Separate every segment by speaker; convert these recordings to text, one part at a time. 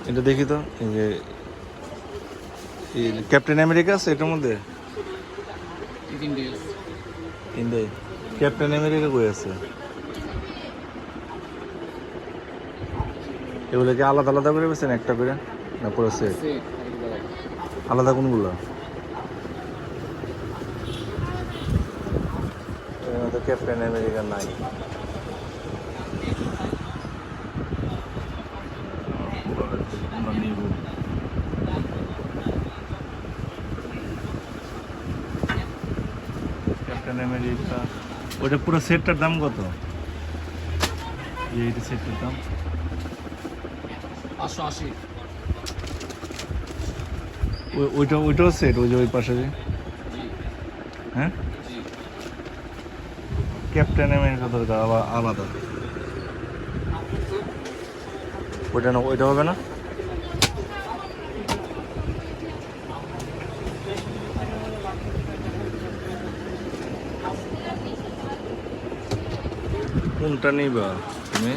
Speaker 1: এটা দেখি তো, এই যে ক্যাপ্টেন আমেরিকা আছে এটার মধ্যে। ইন্ডিয়া ক্যাপ্টেন আমেরিকা কই আছে? এগুলো কি আলাদা আলাদা করে বেছেন একটা করে না পুরো সেট? আলাদা কোনগুলো? ক্যাপ্টেন আমেরিকা নাই। ক্যাপ্টেন আমেরিকা ওটা পুরো সেটটার দাম কত? এইটা সেটটার দাম
Speaker 2: 580।
Speaker 1: ওইটাও সেট, ওই যে ওই পাশে যে। হ্যাঁ, ক্যাপ্টেন আমেরিকা দরকার আবার আলাদা। ওইটা না, ওইটা হবে না? কোনটা নিবা তুমি?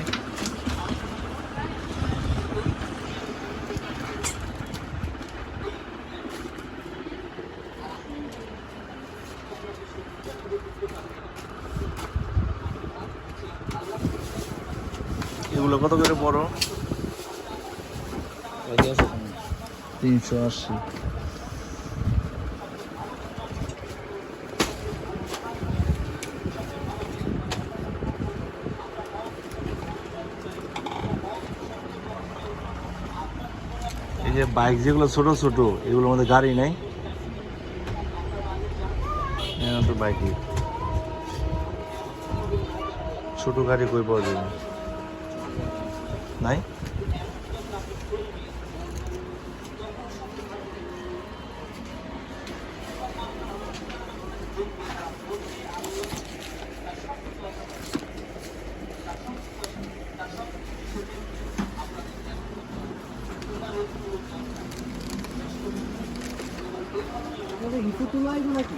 Speaker 1: এগুলো কত করে বড়? 380। এই যে বাইক যেগুলো ছোট ছোট, এগুলোর মধ্যে গাড়ি নেই তো বাইকে ছোট গাড়ি কই পাওয়া যাবে? নাই।
Speaker 2: হিকু তোলা এগুলো নাকি?